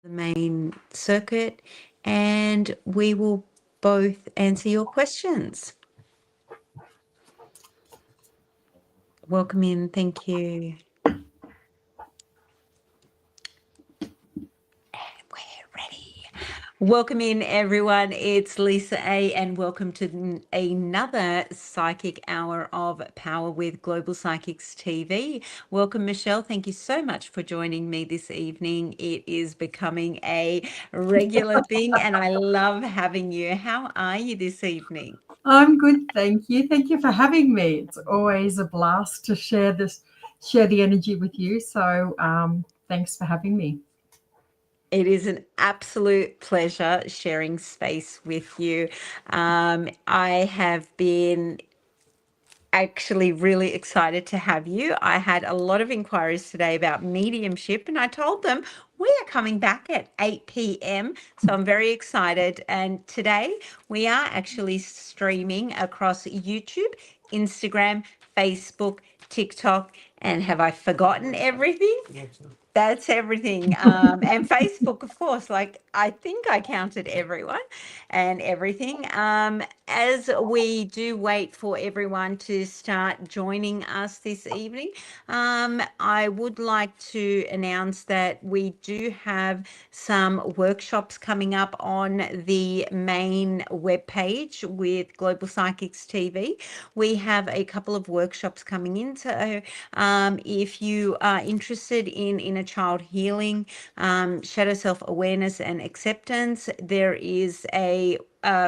the main circuit, and we will both answer your questions. Welcome in. Thank you. We're ready. Welcome in, everyone. It's Lisa A, and welcome to another Psychic Hour of Power with Global Psychics TV. Welcome, Michelle. Thank you so much for joining me this evening. It is becoming a regular thing, and I love having you. How are you this evening? I'm good, thank you. Thank you for having me. It's always a blast to share the energy with you. So thanks for having me. It is an absolute pleasure sharing space with you. I have been actually really excited to have you. I had a lot of inquiries today about mediumship, and I told them we are coming back at 8 p.m. So I'm very excited. And today we are actually streaming across YouTube, Instagram, Facebook, TikTok, and have I forgotten everything? That's everything. And Facebook, of course, like I think I counted everyone and everything. As we do wait for everyone to start joining us this evening, I would like to announce that we do have some workshops coming up on the main webpage with Global Psychics TV. We have a couple of workshops coming in. So if you are interested in inner child healing, shadow self-awareness and acceptance, there is a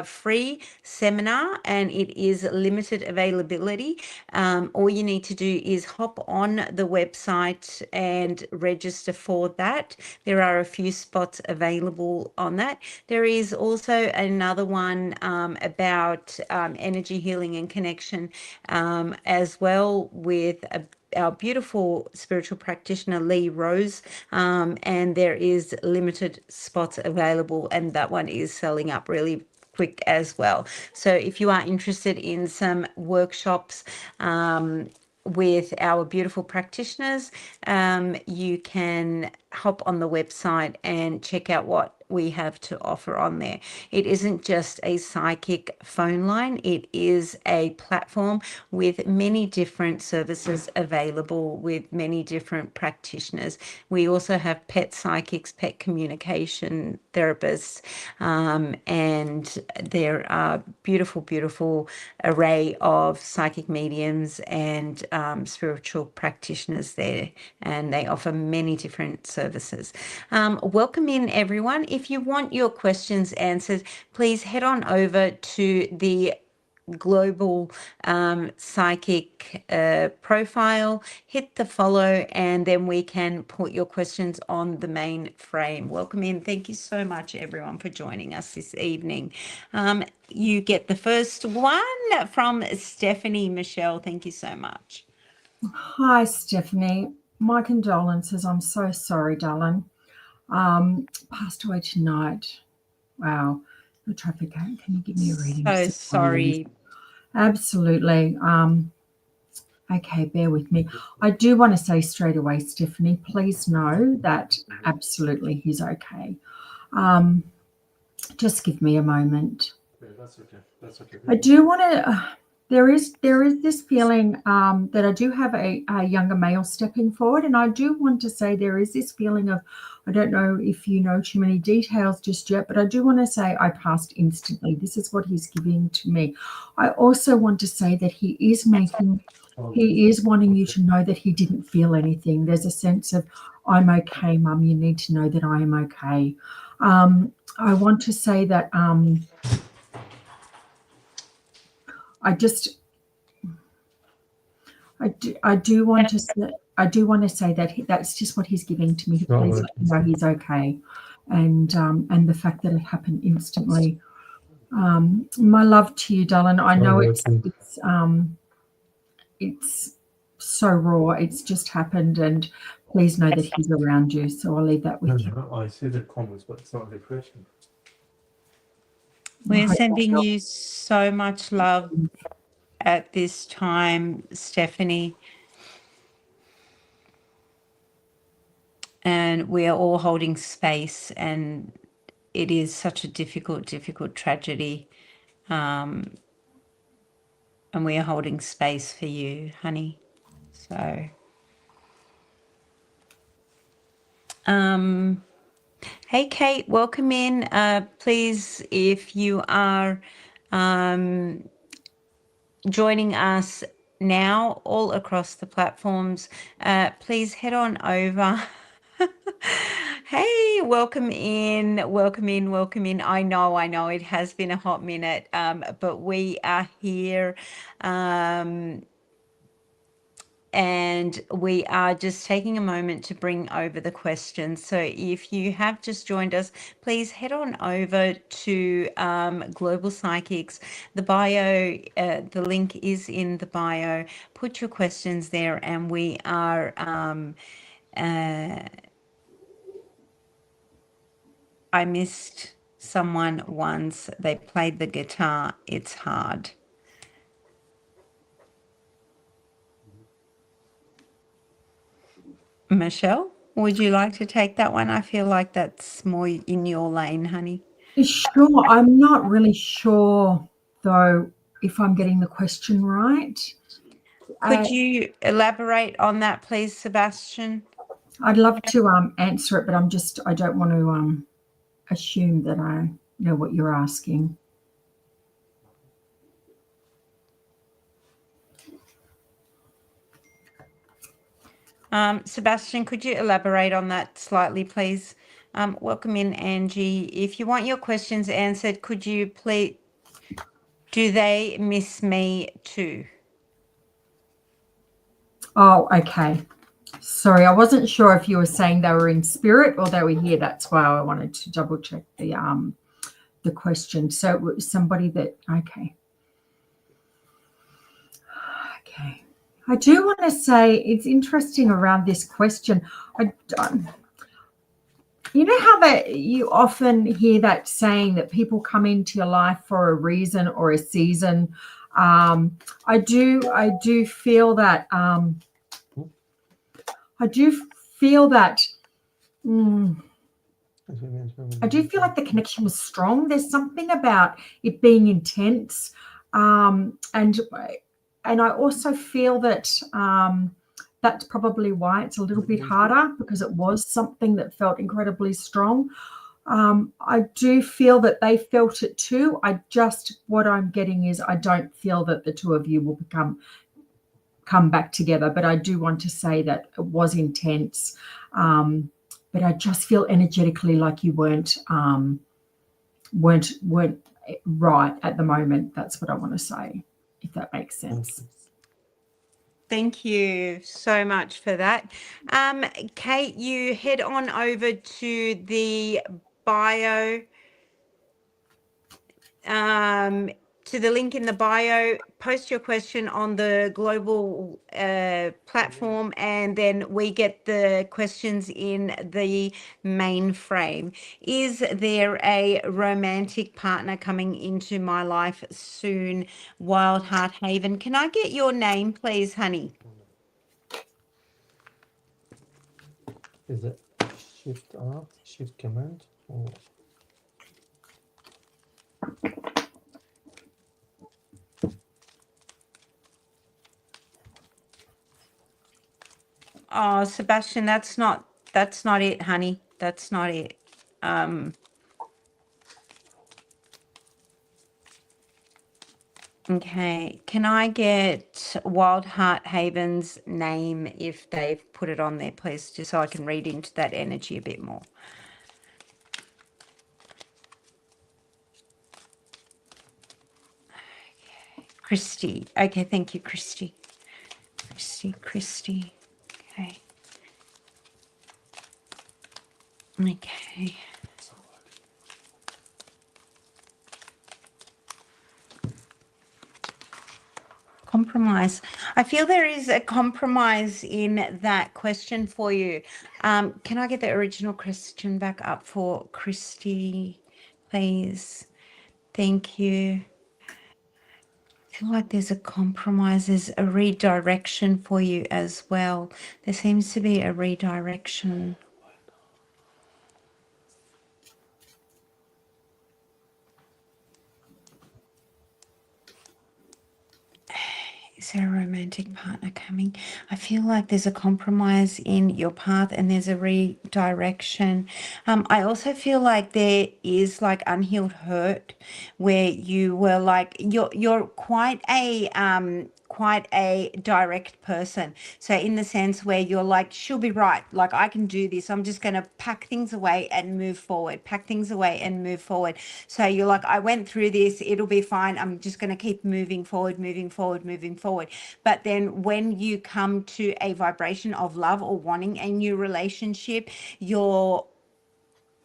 free seminar and it is limited availability. All you need to do is hop on the website and register for that. There are a few spots available on that. There is also another one about energy healing and connection as well with our beautiful spiritual practitioner Lee Rose, and there is limited spots available, and that one is selling up really quick as well. So if you are interested in some workshops with our beautiful practitioners, you can hop on the website and check out what we have to offer on there. It isn't just a psychic phone line, it is a platform with many different services available with many different practitioners. We also have pet psychics, pet communication therapists, and there are beautiful array of psychic mediums and spiritual practitioners there, and they offer many different services. Welcome in, everyone. If you want your questions answered, please head on over to the Global Psychic profile, hit the follow, and then we can put your questions on the main frame. Welcome in. Thank you so much, everyone, for joining us this evening. You get the first one from Stephanie Michelle. Thank you so much. Hi, Stephanie. My condolences. I'm so sorry, darling. Passed away tonight. Wow. The traffic. Can you give me a reading? So sorry. Absolutely. Okay, bear with me. I do want to say straight away, Stephanie, please know that absolutely he's okay. Just give me a moment. Yeah, that's okay. That's okay. I do want to. There is this feeling that I do have a younger male stepping forward, and I do want to say there is this feeling of, I don't know if you know too many details just yet, but I do want to say I passed instantly. This is what he's giving to me. I also want to say that he is wanting you to know that he didn't feel anything. There's a sense of, I'm okay, Mum. You need to know that I am okay. I want to say that I do want to say that that's just what he's giving to me. To please let me know he's okay, and the fact that it happened instantly. My love to you, darling. I know it's so raw. It's just happened, and please know that he's around you. So I'll leave that with you. No, I see the comments, but it's not the question. We're sending you so much love at this time, Stephanie. and we are all holding space, and it is such a difficult tragedy. And we are holding space for you, honey. So, hey, Kate, welcome in. Please, if you are joining us now all across the platforms, please head on over. Hey, welcome in, welcome in, welcome in. I know it has been a hot minute, but we are here. And we are just taking a moment to bring over the questions. So if you have just joined us, please head on over to Global Psychics. The bio, the link is in the bio. Put your questions there, and we are. I missed someone once. They played the guitar. It's hard. Michelle, would you like to take that one? I feel like that's more in your lane, honey. Sure. I'm not really sure, though, if I'm getting the question right. Could you elaborate on that, please, Sebastian? I'd love to answer it, but I don't want to assume that I know what you're asking. Sebastian, could you elaborate on that slightly, please? Welcome in, Angie. If you want your questions answered, could you please, do they miss me too? Oh, okay. Sorry, I wasn't sure if you were saying they were in spirit or they were here. That's why I wanted to double check the question. So it was somebody that, okay. I do want to say it's interesting around this question. You know how that you often hear that saying that people come into your life for a reason or a season. I do feel that. I do feel like the connection was strong. There's something about it being intense, and I also feel that that's probably why it's a little bit harder, because it was something that felt incredibly strong. I do feel that they felt it too. What I'm getting is I don't feel that the two of you will come back together, but I do want to say that it was intense. But I just feel energetically like you weren't right at the moment. That's what I want to say, if that makes sense. Thank you so much for that. Kate, you head on over to the bio, to the link in the bio, post your question on the global platform, and then we get the questions in the mainframe. Is there a romantic partner coming into my life soon? Wild Heart Haven. Can I get your name, please, honey? Is it Shift R, Shift Command, or Oh, Sebastian, that's not it, honey. That's not it. Okay. Can I get Wild Heart Haven's name if they've put it on there, please, just so I can read into that energy a bit more? Okay. Christy. Okay, thank you, Christy. Christy. Okay. Okay. Compromise. I feel there is a compromise in that question for you. Can I get the original question back up for Christy, please? Thank you. I feel like there's a compromise. There's a redirection for you as well. There seems to be a redirection. Is there a romantic partner coming? I feel like there's a compromise in your path and there's a redirection. I also feel like there is like unhealed hurt where you were like you're quite a direct person. So in the sense where you're like, she'll be right. Like I can do this. I'm just gonna pack things away and move forward. Pack things away and move forward. So you're like, I went through this, it'll be fine. I'm just going to keep moving forward, moving forward, moving forward. But then when you come to a vibration of love or wanting a new relationship,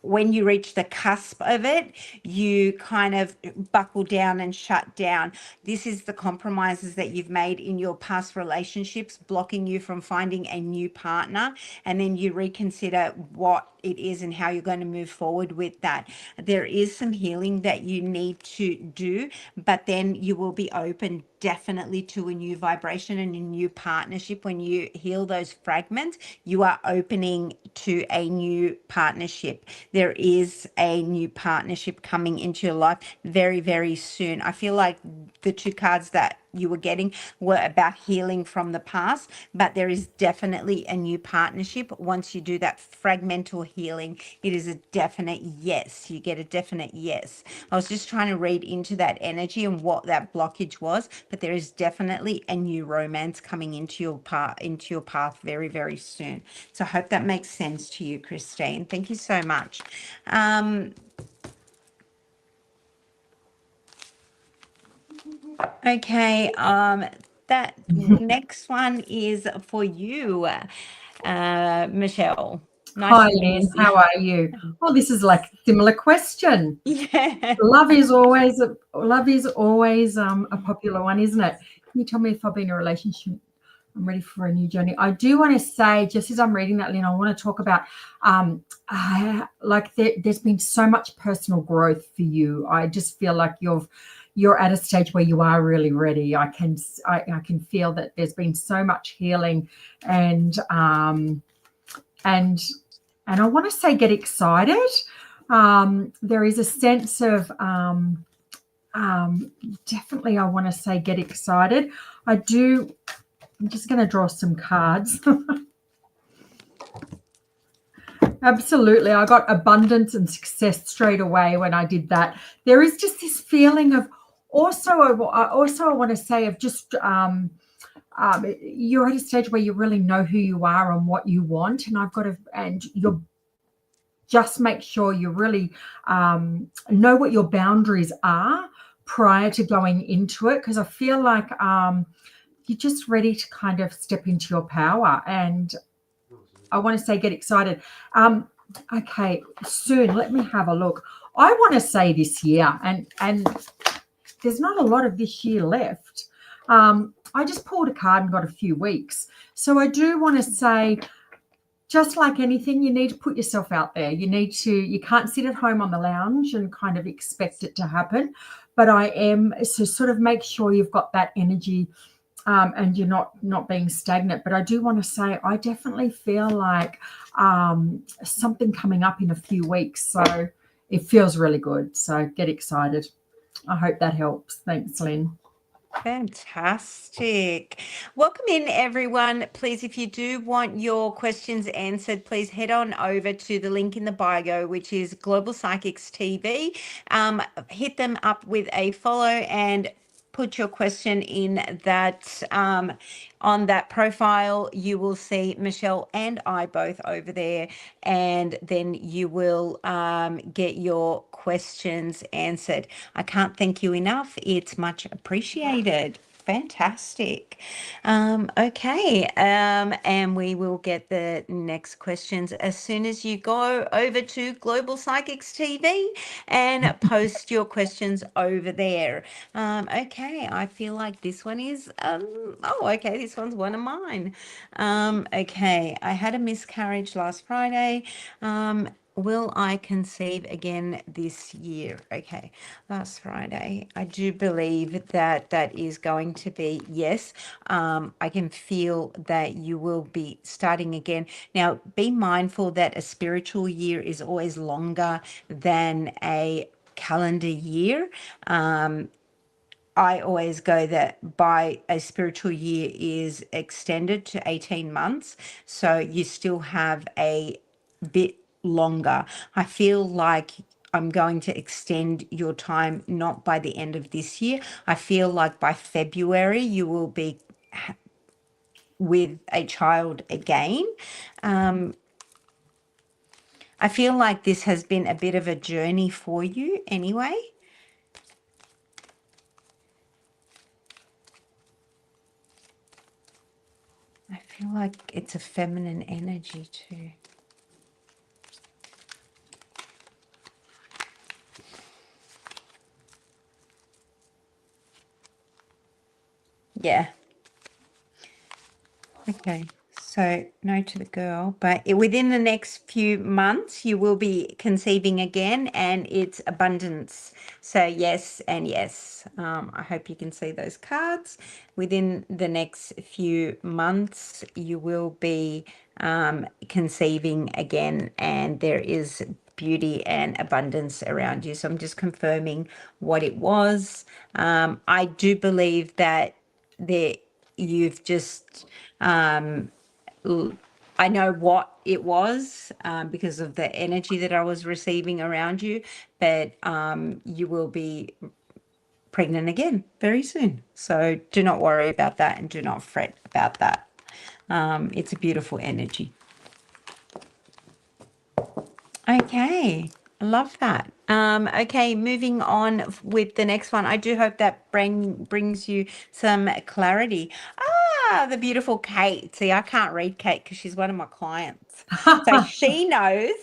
when you reach the cusp of it, you kind of buckle down and shut down. This is the compromises that you've made in your past relationships, blocking you from finding a new partner. And then you reconsider what it is and how you're going to move forward with that. There is some healing that you need to do, but then you will be open definitely to a new vibration and a new partnership. When you heal those fragments, you are opening to a new partnership. There is a new partnership coming into your life very, very soon. I feel like the two cards that you were getting were about healing from the past, but there is definitely a new partnership. Once you do that fragmental healing, it is a definite yes. You get a definite yes. I was just trying to read into that energy and what that blockage was, but there is definitely a new romance coming into your path very, very soon. So I hope that makes sense to you, Christine. Thank you so much. Okay, that next one is for you, Michelle. Nice Hi, to meet Lynn. you. How are you? Oh, this is like a similar question. Yeah. Love is always a popular one, isn't it? Can you tell me if I've been in a relationship? I'm ready for a new journey. I do want to say, just as I'm reading that, Lynn, I want to talk about there's been so much personal growth for you. I just feel like you're at a stage where you are really ready. I can feel that there's been so much healing, and I want to say get excited. There is a sense of definitely, I want to say get excited. I'm just going to draw some cards. Absolutely. I got abundance and success straight away when I did that. There is just this feeling of I want to say of just you're at a stage where you really know who you are and what you want. And you're just make sure you really know what your boundaries are prior to going into it. Because I feel like you're just ready to kind of step into your power, and I want to say get excited. Okay, soon. Let me have a look. I want to say this year, and there's not a lot of this year left. I just pulled a card and got a few weeks. So I do want to say, just like anything, you need to put yourself out there. You can't sit at home on the lounge and kind of expect it to happen. But so sort of make sure you've got that energy and you're not being stagnant. But I do want to say I definitely feel like something coming up in a few weeks. So it feels really good. So get excited. I hope that helps. Thanks, Lynn. Fantastic. Welcome in, everyone. Please, if you do want your questions answered, please head on over to the link in the bio, which is Global Psychics TV. Hit them up with a follow and put your question in that on that profile. You will see Michelle and I both over there, and then you will get your questions answered. I can't thank you enough. It's much appreciated. Fantastic. Okay. And we will get the next questions as soon as you go over to Global Psychics TV and post your questions over there. Okay. I feel like this one is, okay. This one's one of mine. Okay. I had a miscarriage last Friday. Will I conceive again this year? Okay, last Friday. I do believe that that is going to be yes. I can feel that you will be starting again. Now, be mindful that a spiritual year is always longer than a calendar year. I always go that by a spiritual year is extended to 18 months. So you still have a bit longer. I feel like I'm going to extend your time, not by the end of this year. I feel like by February you will be with a child again. I feel like this has been a bit of a journey for you anyway. I feel like it's a feminine energy too. Yeah. Okay. So no to the girl, but within the next few months, you will be conceiving again, and it's abundance. So yes and yes. I hope you can see those cards. Within the next few months, you will be conceiving again, and there is beauty and abundance around you. So I'm just confirming what it was. I do believe that you've just I know what it was because of the energy that I was receiving around you, but you will be pregnant again very soon. So do not worry about that and do not fret about that. It's a beautiful energy. Okay, I love that. Okay, moving on with the next one. I do hope that brings you some clarity. The beautiful Kate. See, I can't read Kate because she's one of my clients. So she knows,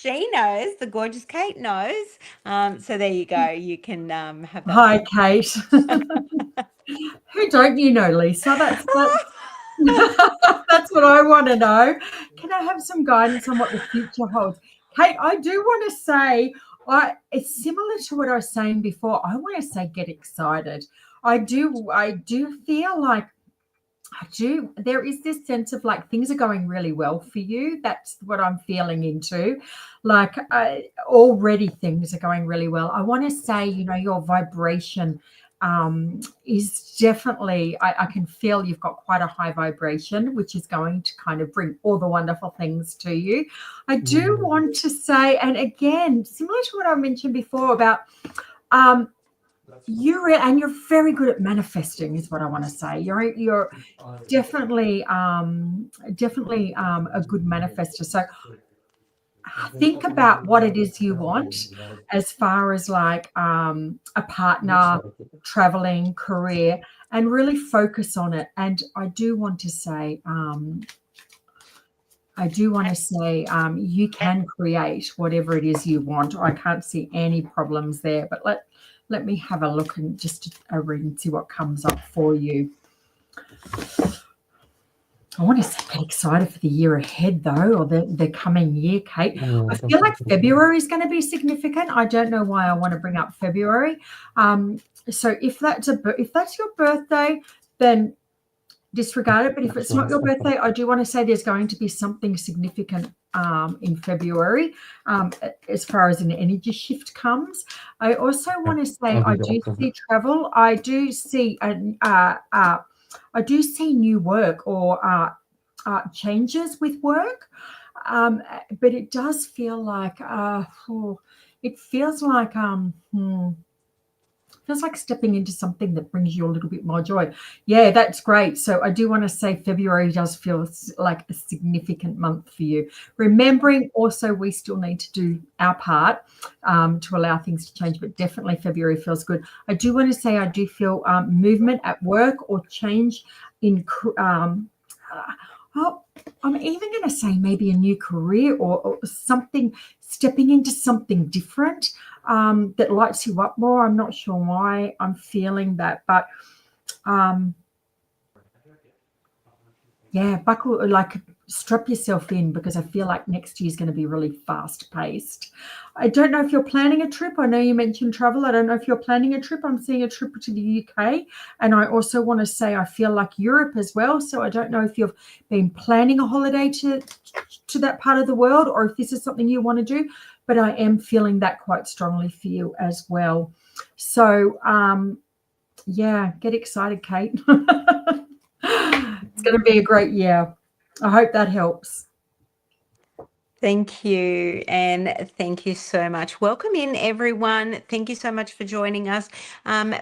the gorgeous Kate knows. So there you go. You can have that. Hi, Kate. Who don't you know, Lisa? That's that's what I want to know. Can I have some guidance on what the future holds? Kate, I do want to say, it's similar to what I was saying before. I want to say get excited. I do feel like there is this sense of like things are going really well for you. That's what I'm feeling into. Like already things are going really well. I want to say, your vibration is definitely, I can feel you've got quite a high vibration, which is going to kind of bring all the wonderful things to you. I do want to say, and again, similar to what I mentioned before about you're very good at manifesting is what I want to say. You're definitely a good manifester. So think about what it is you want as far as like a partner, traveling, career, and really focus on it. And I do want to say you can create whatever it is you want. I can't see any problems there, but let me have a look and just read and see what comes up for you. I want to get excited for the year ahead, though, or the coming year, Kate. I feel like February is going to be significant. I don't know why I want to bring up February. So if that's your birthday, then disregard it. But if it's not your birthday, I do want to say there's going to be something significant in February as far as an energy shift comes. I also want to say I do see travel. I do see new work or changes with work, but it does feel like feels like stepping into something that brings you a little bit more joy. Yeah, that's great. So I do want to say February does feel like a significant month for you. Remembering also we still need to do our part to allow things to change, but definitely February feels good. I do want to say I do feel movement at work or change in I'm even going to say maybe a new career or something, stepping into something different that lights you up more. I'm not sure why I'm feeling that, but strap yourself in because I feel like next year is going to be really fast paced. I don't know if you're planning a trip. I know you mentioned travel. I don't know if you're planning a trip. I'm seeing a trip to the UK. And I also want to say I feel like Europe as well. So I don't know if you've been planning a holiday to that part of the world or if this is something you want to do. But I am feeling that quite strongly for you as well. So Yeah, get excited, Kate. It's going to be a great year. I hope that helps. Thank you. And thank you so much. Welcome in, everyone. Thank you so much for joining us.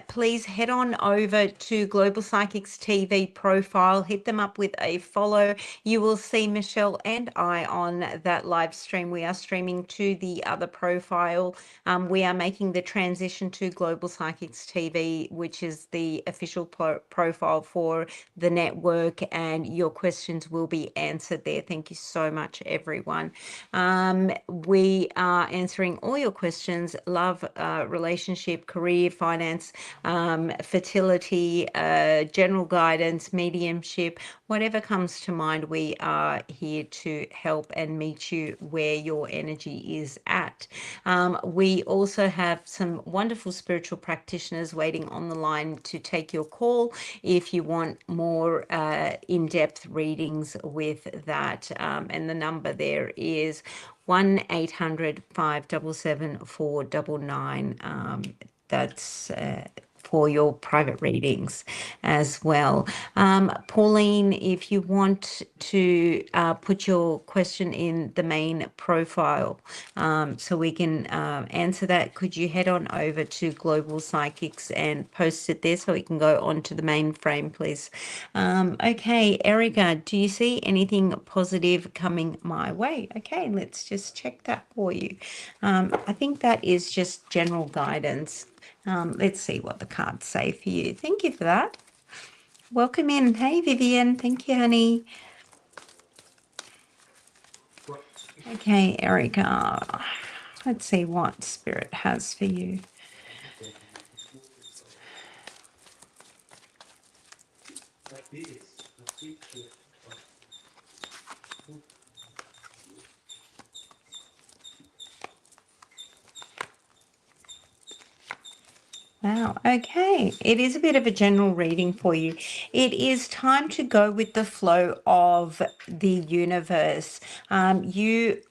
Please head on over to Global Psychics TV profile, hit them up with a follow. You will see Michelle and I on that live stream. We are streaming to the other profile. We are making the transition to Global Psychics TV, which is the official profile for the network, and your questions will be answered there. Thank you so much, everyone. We are answering all your questions: love, relationship, career, finance, fertility, general guidance, mediumship, whatever comes to mind. We are here to help and meet you where your energy is at. We also have some wonderful spiritual practitioners waiting on the line to take your call if you want more in-depth readings with that. And the number there is 1-800-577-499. That's for your private readings as well. Pauline, if you want to put your question in the main profile so we can answer that, could you head on over to Global Psychics and post it there so we can go on to the main frame, please? Okay, Erica, do you see anything positive coming my way? Okay, let's just check that for you. I think that is just general guidance. Let's see what the cards say for you. Thank you for that. Welcome in. Hey, Vivian. Thank you, honey. Okay, Erica. Let's see what Spirit has for you. Wow. Okay. It is a bit of a general reading for you. It is time to go with the flow of the universe. You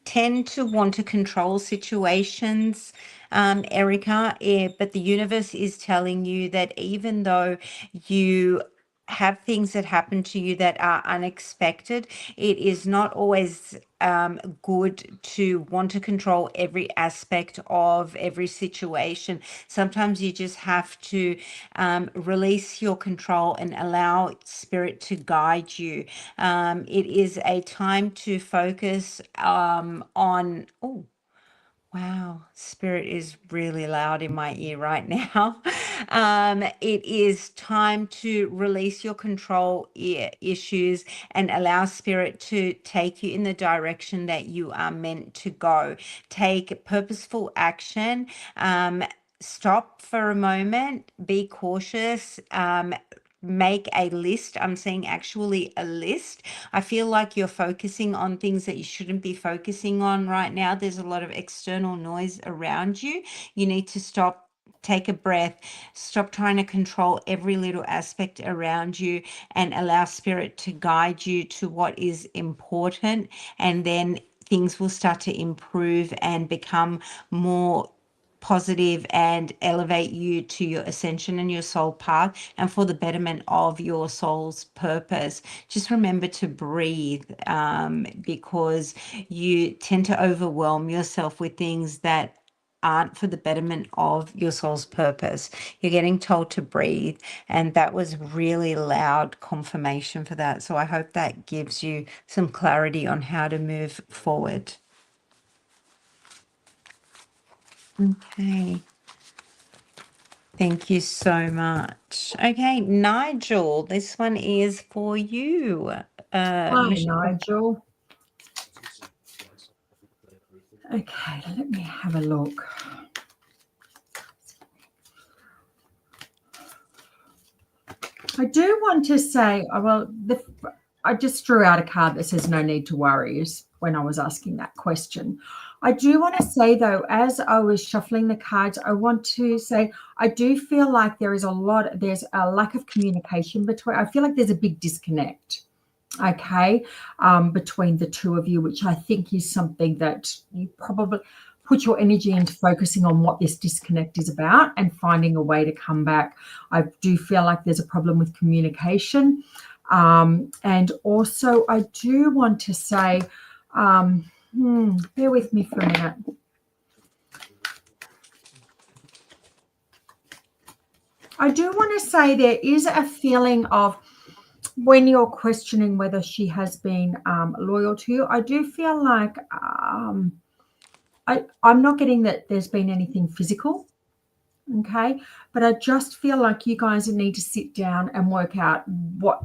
tend to want to control situations, Erica, but the universe is telling you that even though you have things that happen to you that are unexpected, it is not always good to want to control every aspect of every situation. Sometimes you just have to release your control and allow Spirit to guide you. It is a time to focus on, oh, wow, Spirit is really loud in my ear right now. It is time to release your control issues and allow Spirit to take you in the direction that you are meant to go. Take purposeful action. Stop for a moment. Be cautious. Make a list. I'm saying actually a list. I feel like you're focusing on things that you shouldn't be focusing on right now. There's a lot of external noise around you. You need to stop, take a breath, stop trying to control every little aspect around you and allow Spirit to guide you to what is important. And then things will start to improve and become more positive and elevate you to your ascension and your soul path and for the betterment of your soul's purpose. Just remember to breathe, because you tend to overwhelm yourself with things that aren't for the betterment of your soul's purpose. You're getting told to breathe, and that was really loud confirmation for that. So I hope that gives you some clarity on how to move forward. Okay. Thank you so much. Okay, Nigel, this one is for you. Hi, Nigel. Okay, let me have a look. I do want to say, I just drew out a card that says no need to worry when I was asking that question. I do want to say, though, as I was shuffling the cards, I want to say I do feel like there's a lack of communication I feel like there's a big disconnect, okay, between the two of you, which I think is something that you probably put your energy into focusing on what this disconnect is about and finding a way to come back. I do feel like there's a problem with communication. And also, I do want to say, bear with me for a minute. I do want to say there is a feeling of, when you're questioning whether she has been loyal to you, I do feel like I'm not getting that there's been anything physical, okay? But I just feel like you guys need to sit down and work out what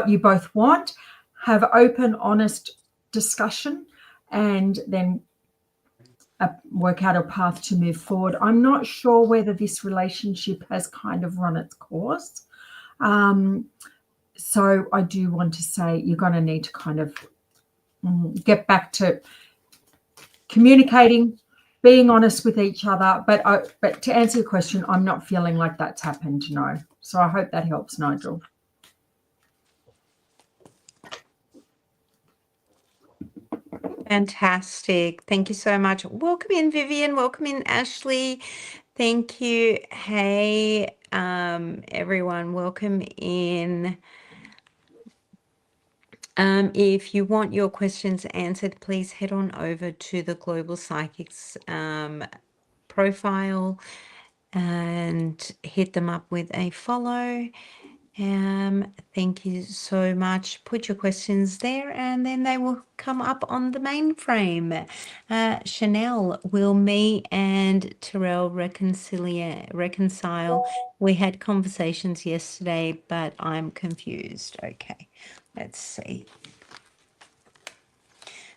you both want, have open, honest discussion, and then work out a path to move forward. I'm not sure whether this relationship has kind of run its course. So I do want to say you're going to need to kind of get back to communicating, being honest with each other. But to answer your question, I'm not feeling like that's happened, no. So I hope that helps, Nigel. Fantastic. Thank you so much. Welcome in, Vivian. Welcome in, Ashley. Thank you. Hey, everyone. Welcome in. If you want your questions answered, please head on over to the Global Psychics profile and hit them up with a follow. Thank you so much. Put your questions there and then they will come up on the mainframe. Chanel, will me and Terrell reconcile? We had conversations yesterday, but I'm confused. Okay, let's see.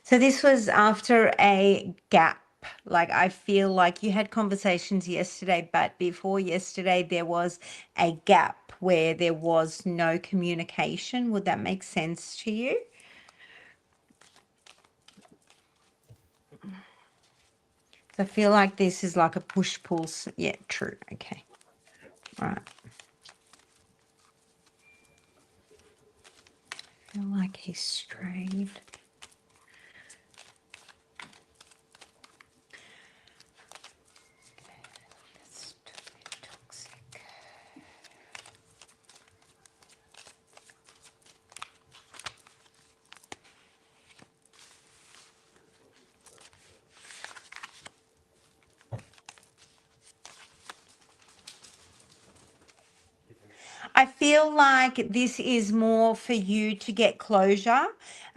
So this was after a gap. Like, I feel like you had conversations yesterday, but before yesterday there was a gap where there was no communication. Would that make sense to you? I feel like this is like a push-pull. Yeah, true. Okay. All right. I feel like he's strayed. That's totally toxic. I feel like this is more for you to get closure.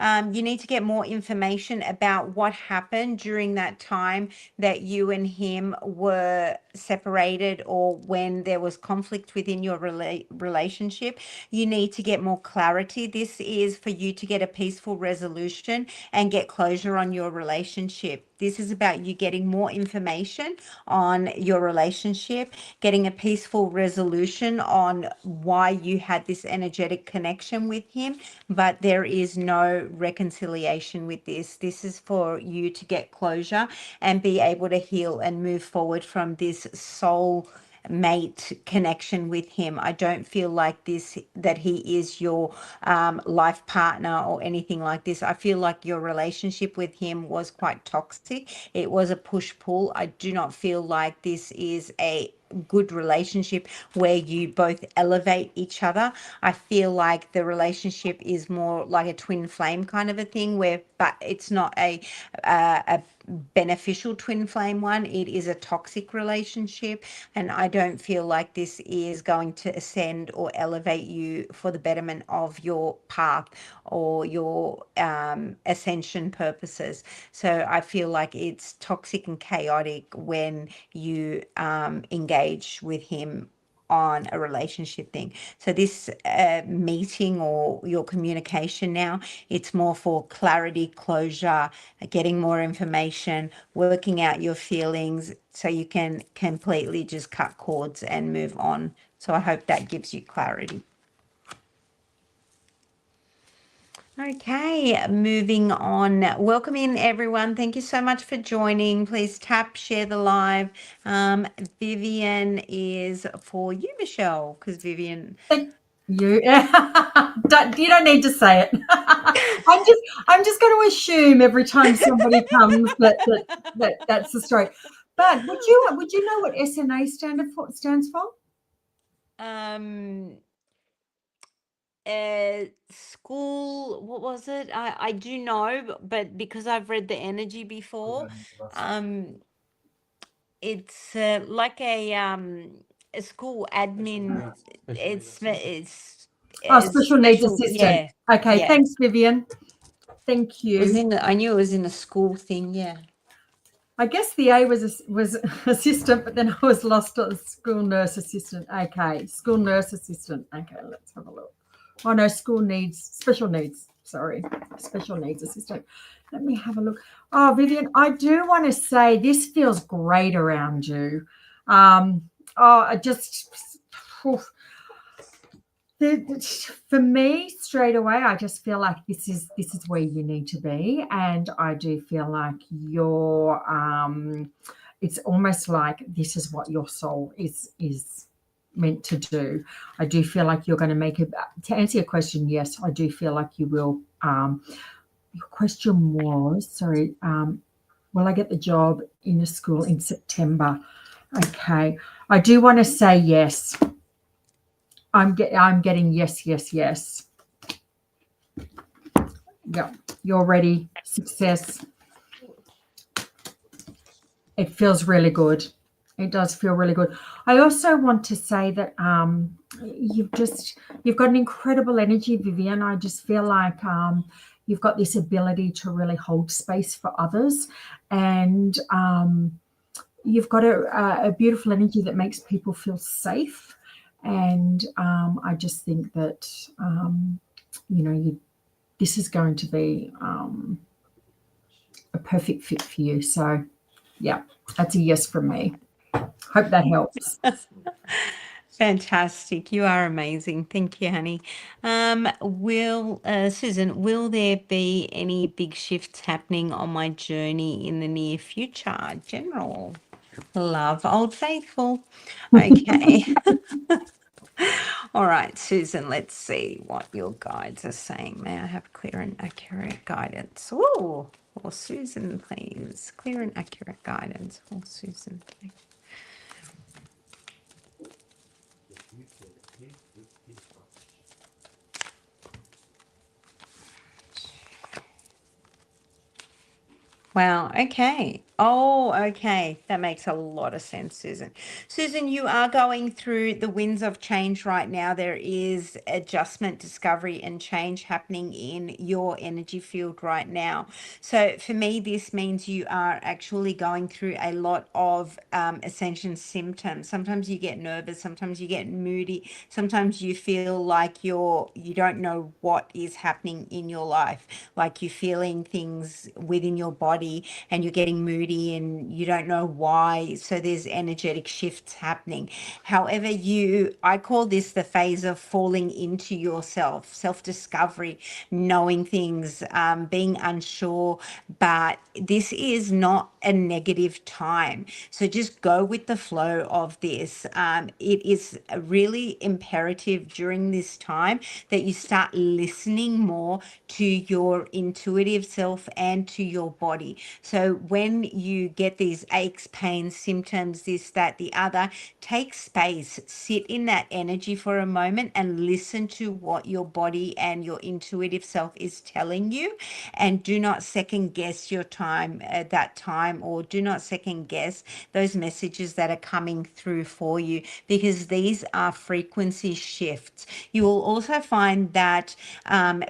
You need to get more information about what happened during that time that you and him were separated, or when there was conflict within your relationship. You need to get more clarity. This is for you to get a peaceful resolution and get closure on your relationship. This is about you getting more information on your relationship, getting a peaceful resolution on why you had this energetic connection with him, but there is no reconciliation with this. This is for you to get closure and be able to heal and move forward from this soul mate connection with him. I don't feel like that he is your life partner or anything like this. I feel like your relationship with him was quite toxic. It was a push-pull. I do not feel like this is a good relationship where you both elevate each other. I feel like the relationship is more like a twin flame kind of a thing, but it's not a beneficial twin flame one. It is a toxic relationship, and I don't feel like this is going to ascend or elevate you for the betterment of your path or your ascension purposes. So I feel like it's toxic and chaotic when you engage with him on a relationship thing. So this meeting or your communication now, it's more for clarity, closure, getting more information, working out your feelings so you can completely just cut cords and move on. So I hope that gives you clarity. Okay, moving on. Welcome in, everyone. Thank you so much for joining. Please tap, share the live. Vivian is for you, Michelle, because Vivian... You you don't need to say it. I'm just going to assume every time somebody comes that's the story. But would you know what SNA stands for? Um, School, what was it? I do know, but because I've read the energy before, um, it's like a school admin. It's Oh, a special needs special, assistant. yeah, Okay, yeah. thanks, Vivian. Thank It was you. in I knew it was in a school thing, yeah. I guess the A was assistant, but then I was lost to school nurse assistant. Okay, school nurse assistant. Okay, let's have a look. Oh no, special needs. Sorry, special needs assistant. Let me have a look. Oh, Vivian, I do want to say this feels great around you. I just, oof. For me, straight away, I just feel like this is where you need to be, and I do feel like you're. It's almost like this is what your soul is meant to do. I do feel like you're going to make it. To answer your question, yes, I do feel like you will. Your question was, sorry, will I get the job in a school in September? Okay, I do want to say yes. I'm getting yes. Yeah, you're ready. Success. It feels really good. It does feel really good. I also want to say that you've got an incredible energy, Vivian. I just feel like you've got this ability to really hold space for others, and you've got a beautiful energy that makes people feel safe. And I just think that this is going to be a perfect fit for you. So, yeah, that's a yes from me. Hope that helps. Fantastic. You are amazing. Thank you, honey. Susan, will there be any big shifts happening on my journey in the near future? General love, Old Faithful. Okay. All right, Susan, let's see what your guides are saying. May I have clear and accurate guidance? Oh, for Susan, please. Clear and accurate guidance for Susan. Wow. Okay. Oh, okay. That makes a lot of sense, Susan. Susan, you are going through the winds of change right now. There is adjustment, discovery, and change happening in your energy field right now. So for me, this means you are actually going through a lot of ascension symptoms. Sometimes you get nervous, sometimes you get moody, sometimes you feel like you don't know what is happening in your life, like you're feeling things within your body and you're getting moody and you don't know why. So there's energetic shifts happening. However, I call this the phase of falling into yourself, self-discovery, knowing things, being unsure, but this is not a negative time. So just go with the flow of this. It is really imperative during this time that you start listening more to your intuitive self and to your body. So when you get these aches, pains, symptoms, this, that, the other, take space, sit in that energy for a moment and listen to what your body and your intuitive self is telling you. And do not second guess your time at that time, or do not second guess those messages that are coming through for you, because these are frequency shifts. You will also find that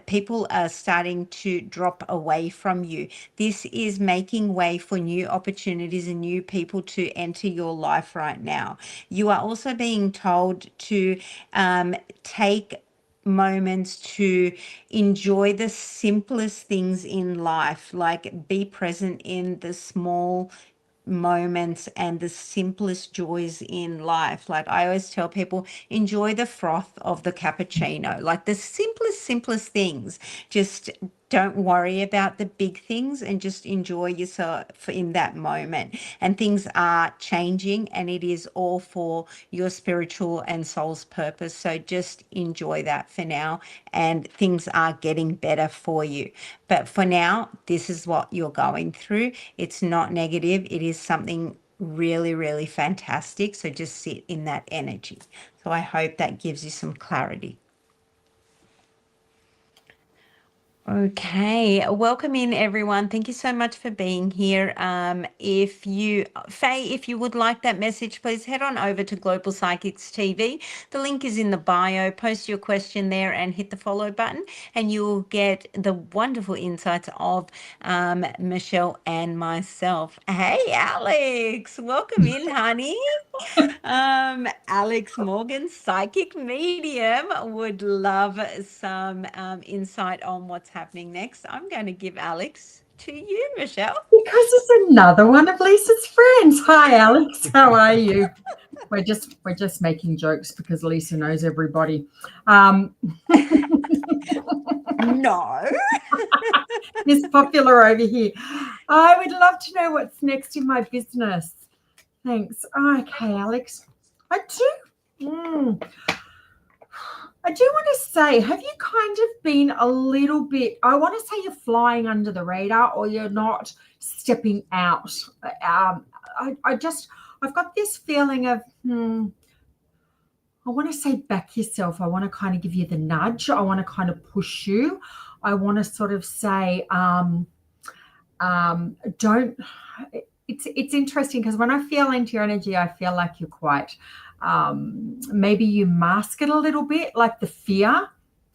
people are starting to drop away from you. This is making way for new opportunities and new people to enter your life right now. You are also being told to take moments to enjoy the simplest things in life, like be present in the small moments and the simplest joys in life. Like I always tell people, enjoy the froth of the cappuccino, like the simplest simplest things. Just don't worry about the big things and just enjoy yourself in that moment. And things are changing, and it is all for your spiritual and soul's purpose. So just enjoy that for now, and things are getting better for you. But for now, this is what you're going through. It's not negative, it is something really, really fantastic. So just sit in that energy. So I hope that gives you some clarity. Okay, welcome in everyone. Thank you so much for being here. If you, Faye, if you would like that message, please head on over to Global Psychics TV. The link is in the bio. Post your question there and hit the follow button, and you'll get the wonderful insights of Michelle and myself. Hey, Alex, welcome in, honey. Alex Morgan, psychic medium, would love some insight on what's happening next. I'm going to give Alex to you, Michelle. Because it's another one of Lisa's friends. Hi, Alex. How are you? We're just making jokes because Lisa knows everybody. No. Miss Popular over here. I would love to know what's next in my business. Thanks. Okay, Alex. I do want to say, have you kind of been a little bit, I want to say you're flying under the radar, or you're not stepping out. I've got this feeling of, I want to say back yourself. I want to kind of give you the nudge. I want to kind of push you. I want to sort of say, it's interesting because when I feel into your energy, I feel like you're quite, maybe you mask it a little bit, like the fear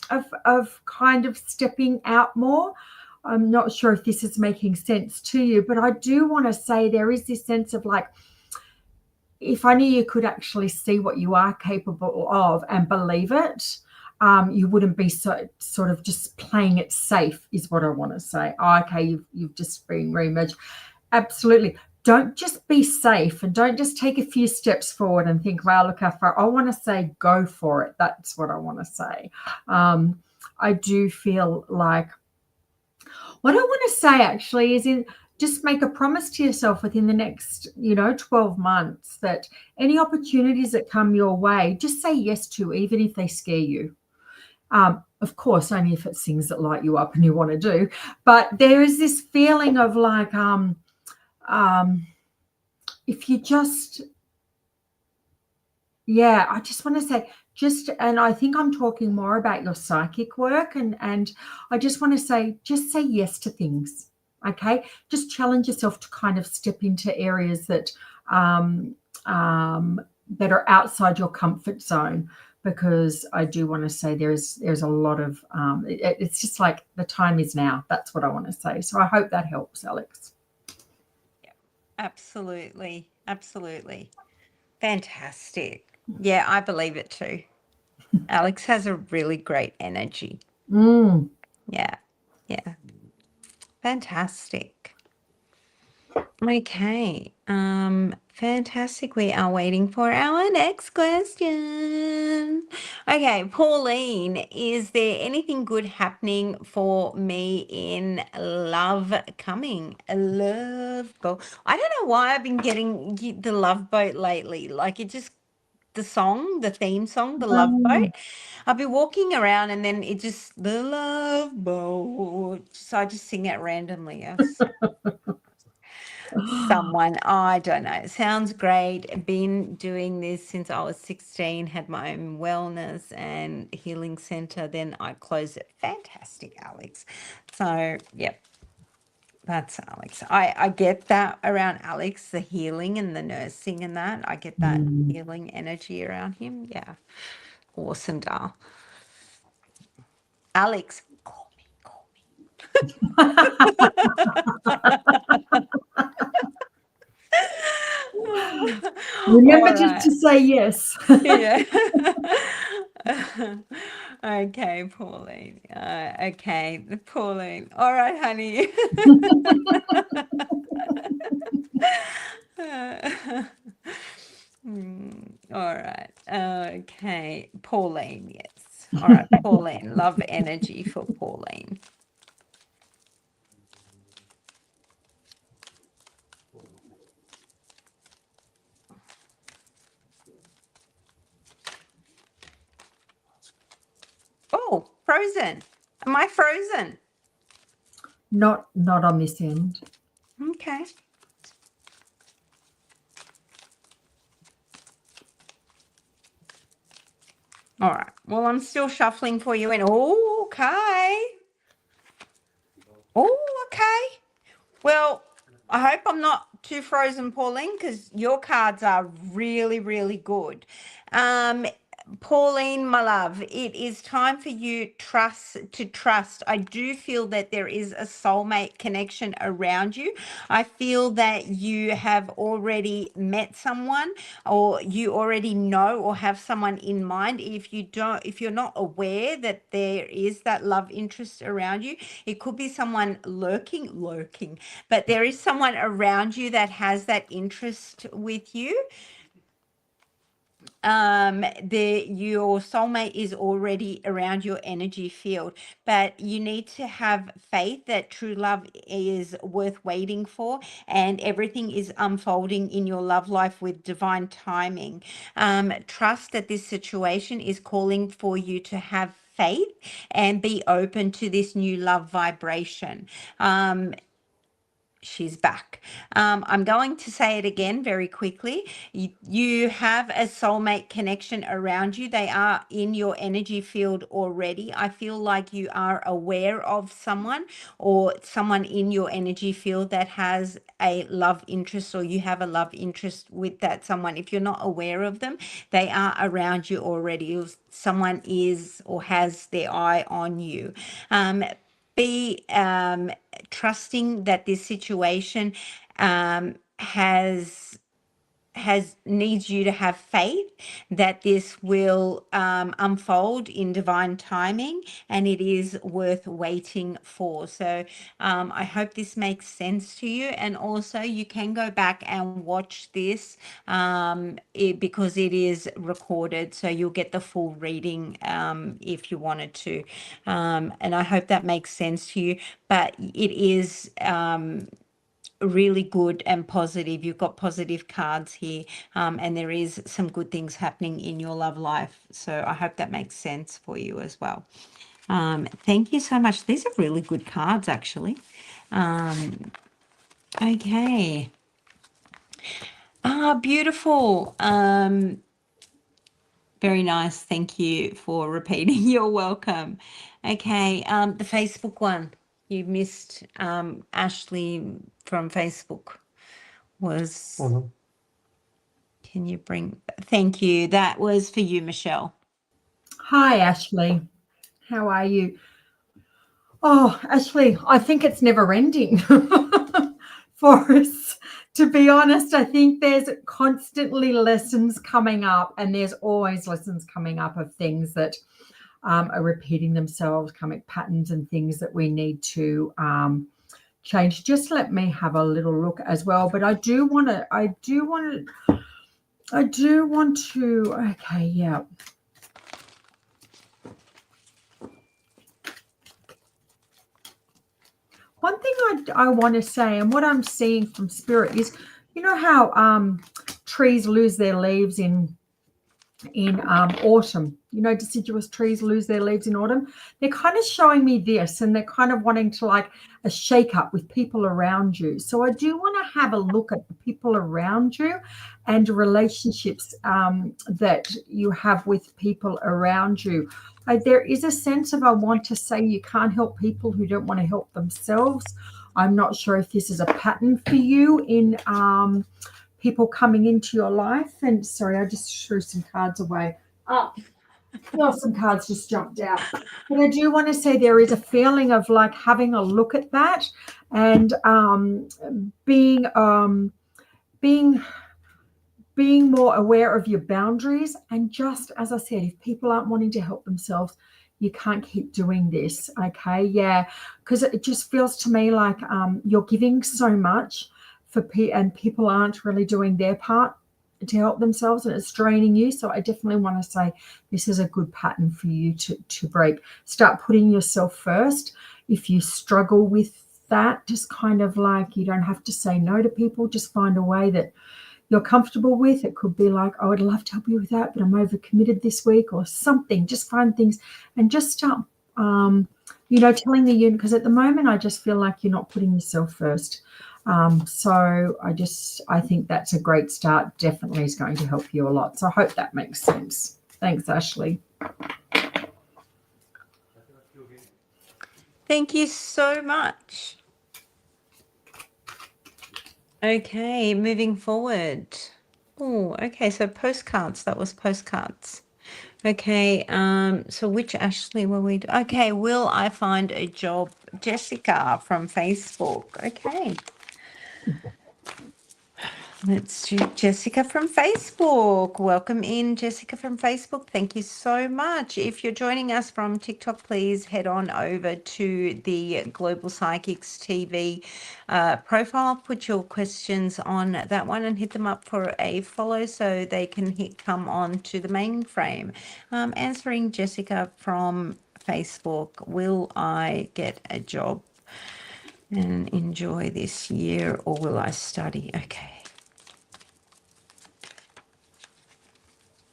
of kind of stepping out more. I'm not sure if this is making sense to you, but I do want to say there is this sense of like, if only you could actually see what you are capable of and believe it, you wouldn't be so sort of just playing it safe, is what I want to say. Oh, okay, you've just been reemerged. Absolutely. Don't just be safe, and don't just take a few steps forward and think, wow, look how far. I want to say go for it. That's what I want to say. I do feel like what I want to say actually is just make a promise to yourself within the next, 12 months that any opportunities that come your way, just say yes to, even if they scare you. Of course, only if it's things that light you up and you want to do. But there is this feeling of like, if you just, I just want to say and I think I'm talking more about your psychic work, and I just want to say, just say yes to things. Okay, just challenge yourself to kind of step into areas that that are outside your comfort zone, because I do want to say there's a lot of it's just like the time is now. That's what I want to say. So I hope that helps, Alex. Yeah, absolutely. Fantastic. Yeah, I believe it too. Alex has a really great energy. Yeah. Fantastic. Okay. Fantastic. We are waiting for our next question. Okay, Pauline, is there anything good happening for me in love coming? A love boat. I don't know why I've been getting the Love Boat lately. Like the theme song, the Love Boat. I'll be walking around and then it just, the Love Boat. So I just sing it randomly. Someone, I don't know. It sounds great. Been doing this since I was 16, had my own wellness and healing center. Then I closed it. Fantastic, Alex. So, yep. That's Alex. I get that around Alex, the healing and the nursing and that. I get that healing energy around him. Yeah. Awesome, doll. Alex, call me. Remember just to say yes. Yeah. Okay, Pauline. Okay, Pauline. All right, honey. All right. Okay, Pauline. Yes. All right, Pauline. Love energy for Pauline. Oh, frozen. Am I frozen? Not on this end. Okay. All right. Well, I'm still shuffling for you. And oh, okay. Oh, okay. Well, I hope I'm not too frozen, Pauline, because your cards are really, really good. Pauline, my love, it is time for you to trust. I do feel that there is a soulmate connection around you. I feel that you have already met someone, or you already know or have someone in mind. If you're not aware that there is that love interest around you, it could be someone lurking, but there is someone around you that has that interest with you. Your soulmate is already around your energy field, but you need to have faith that true love is worth waiting for, and everything is unfolding in your love life with divine timing. Trust that this situation is calling for you to have faith and be open to this new love vibration. She's back. I'm going to say it again very quickly. You have a soulmate connection around you. They are in your energy field already. I feel like you are aware of someone, or someone in your energy field that has a love interest, or you have a love interest with that someone. If you're not aware of them, they are around you already. If someone is or has their eye on you. Be trusting that this situation needs you to have faith that this will unfold in divine timing, and it is worth waiting for. So I hope this makes sense to you, and also you can go back and watch this because it is recorded, so you'll get the full reading if you wanted to, and I hope that makes sense to you. But it is really good and positive. You've got positive cards here, and there is some good things happening in your love life. So I hope that makes sense for you as well. Thank you so much. These are really good cards, actually. Okay. Beautiful. Very nice. Thank you for repeating. You're welcome. Okay. The Facebook one. You missed Ashley from Facebook was. Oh no. Can you bring? Thank you. That was for you, Michelle. Hi, Ashley. How are you? Oh, Ashley, I think it's never ending for us. To be honest, I think there's constantly lessons coming up, and there's always lessons coming up of things that are repeating themselves, comic patterns and things that we need to change. Just let me have a little look as well. But I do want to, okay, yeah. One thing I want to say, and what I'm seeing from Spirit is, you know how trees lose their leaves in autumn. You know, deciduous trees lose their leaves in autumn. They're kind of showing me this, and they're kind of wanting to like a shake up with people around you. So I do want to have a look at the people around you and relationships that you have with people around you. There is a sense of, I want to say, you can't help people who don't want to help themselves. I'm not sure if this is a pattern for you in people coming into your life. And sorry, I just threw some cards away. Some cards just jumped out. But I do want to say there is a feeling of like having a look at that and being more aware of your boundaries. And just as I said, if people aren't wanting to help themselves, you can't keep doing this. Okay. Yeah. Because it just feels to me like you're giving so much and people aren't really doing their part. to help themselves, and it's draining you. So I definitely want to say this is a good pattern for you to break. Start putting yourself first. If you struggle with that, just kind of like, you don't have to say no to people. Just find a way that you're comfortable with. It could be like, oh, I'd love to help you with that, but I'm overcommitted this week or something. Just find things and just start, telling the union, because at the moment I just feel like you're not putting yourself first. So I think that's a great start. Definitely is going to help you a lot. So I hope that makes sense. Thanks, Ashley. Thank you so much. Okay, moving forward. Oh, okay, so postcards. That was postcards. Okay, so which Ashley will we do? Okay, will I find a job? Jessica from Facebook. Okay. Let's do Jessica from Facebook. Welcome in, Jessica from Facebook. Thank you so much. If you're joining us from TikTok, please head on over to the Global Psychics TV profile. Put your questions on that one and hit them up for a follow so they can come on to the mainframe. Answering Jessica from Facebook. Will I get a job and enjoy this year, or will I study? Okay.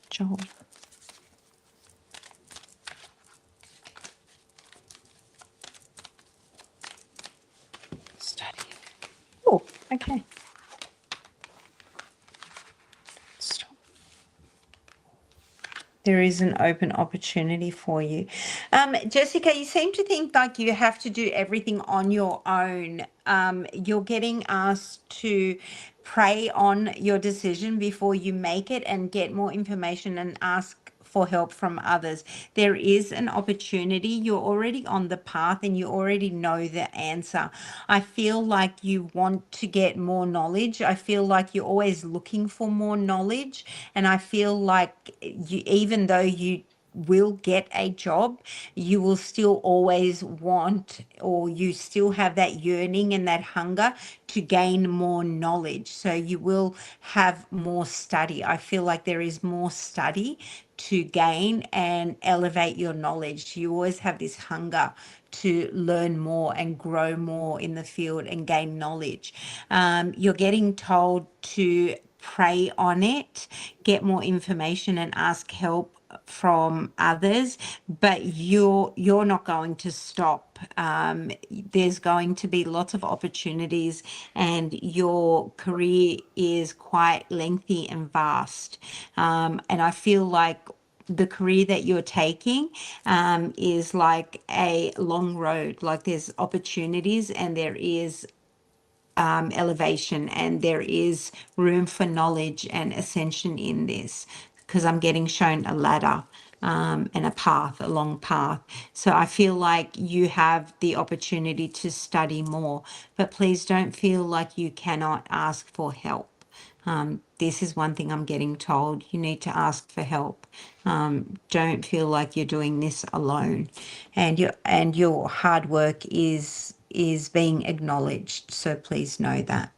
Job. Study. Oh, okay. Stop. There is an open opportunity for you. Jessica, you seem to think like you have to do everything on your own. You're getting asked to pray on your decision before you make it and get more information and ask for help from others. There is an opportunity. You're already on the path and you already know the answer. I feel like you want to get more knowledge. I feel like you're always looking for more knowledge. And I feel like even though you will get a job, you will still always want, or you still have that yearning and that hunger to gain more knowledge. So you will have more study. I feel like there is more study to gain and elevate your knowledge. You always have this hunger to learn more and grow more in the field and gain knowledge. You're getting told to pray on it, get more information and ask help from others, but you're not going to stop. There's going to be lots of opportunities and your career is quite lengthy and vast. And I feel like the career that you're taking is like a long road. Like there's opportunities and there is elevation and there is room for knowledge and ascension in this, because I'm getting shown a ladder and a path, a long path. So I feel like you have the opportunity to study more, but please don't feel like you cannot ask for help. This is one thing I'm getting told. You need to ask for help. Don't feel like you're doing this alone, and your hard work is being acknowledged. So please know that.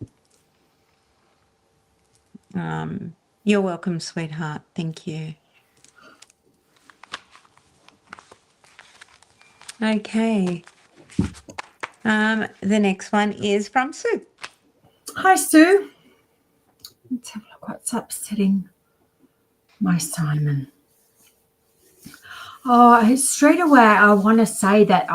You're welcome, sweetheart. Thank you. Okay. The next one is from Sue. Hi, Sue. Let's have a look what's upsetting my Simon. Oh, straight away, I want to say that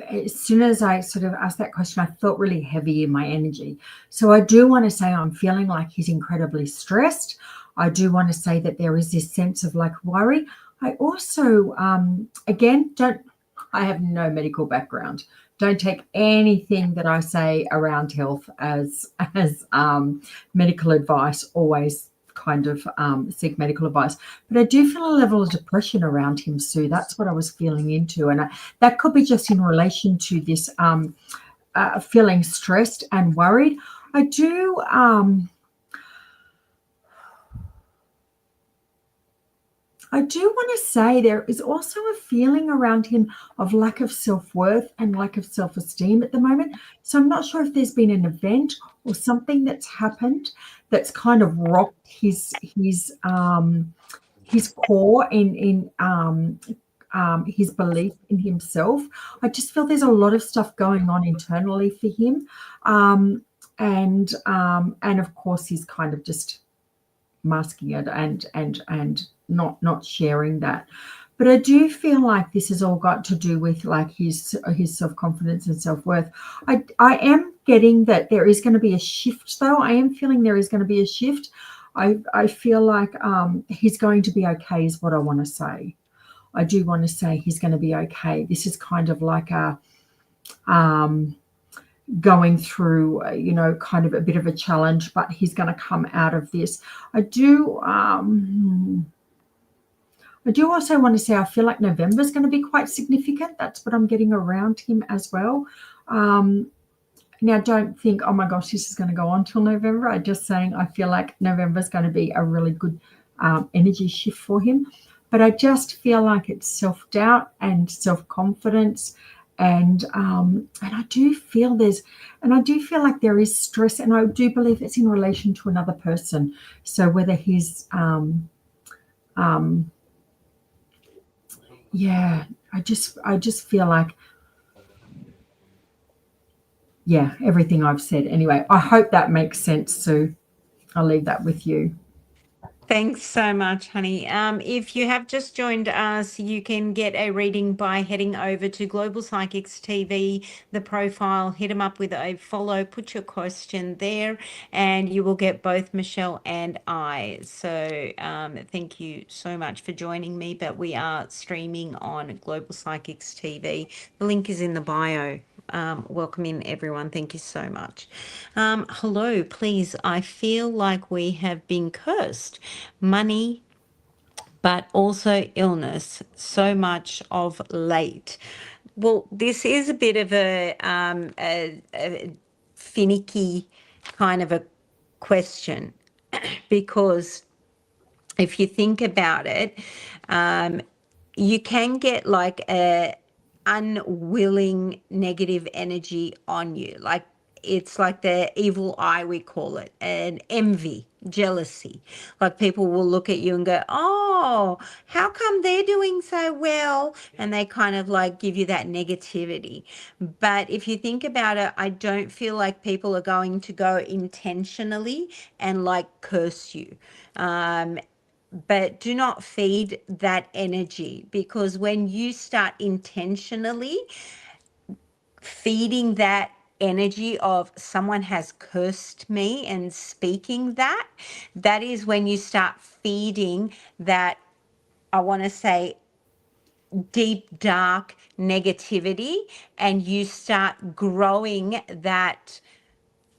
as soon as I sort of asked that question, I felt really heavy in my energy. So I do want to say I'm feeling like he's incredibly stressed. I do want to say that there is this sense of like worry. I also, again, I have no medical background. Don't take anything that I say around health as medical advice. Always kind of seek medical advice, but I do feel a level of depression around him, Sue. That's what I was feeling into, and that could be just in relation to this feeling stressed and worried. I do I do want to say there is also a feeling around him of lack of self-worth and lack of self-esteem at the moment. So I'm not sure if there's been an event or something that's happened that's kind of rocked his core in his belief in himself. I just feel there's a lot of stuff going on internally for him, and of course he's kind of just masking it and not sharing that. But I do feel like this has all got to do with like his self-confidence and self-worth. I am getting that there is going to be a shift though. I am feeling there is going to be a shift. I feel like he's going to be okay is what I want to say. I do want to say he's going to be okay. This is kind of like a going through, kind of a bit of a challenge, but he's going to come out of this. I do also want to say I feel like November is going to be quite significant. That's what I'm getting around him as well. Now, don't think, oh my gosh, this is going to go on till November. I'm just saying I feel like November is going to be a really good energy shift for him. But I just feel like it's self-doubt and self-confidence. And I do feel like there is stress, and I do believe it's in relation to another person. So whether he's I just feel like, everything I've said. Anyway, I hope that makes sense, Sue. I'll leave that with you. Thanks so much, honey. If you have just joined us, you can get a reading by heading over to Global Psychics TV, the profile, hit them up with a follow, put your question there, and you will get both Michelle and I. So thank you so much for joining me, but we are streaming on Global Psychics TV. The link is in the bio. Welcome in, everyone. Thank you so much. Hello, please. I feel like we have been cursed. Money, but also illness, so much of late. Well, this is a bit of a finicky kind of a question because if you think about it, you can get like a unwilling negative energy on you. Like it's like the evil eye, we call it, and envy, jealousy. Like people will look at you and go, oh, how come they're doing so well? And they kind of like give you that negativity. But if you think about it, I don't feel like people are going to go intentionally and like curse you. But do not feed that energy, because when you start intentionally feeding that energy of someone has cursed me and speaking that, that is when you start feeding that, I want to say, deep, dark negativity, and you start growing that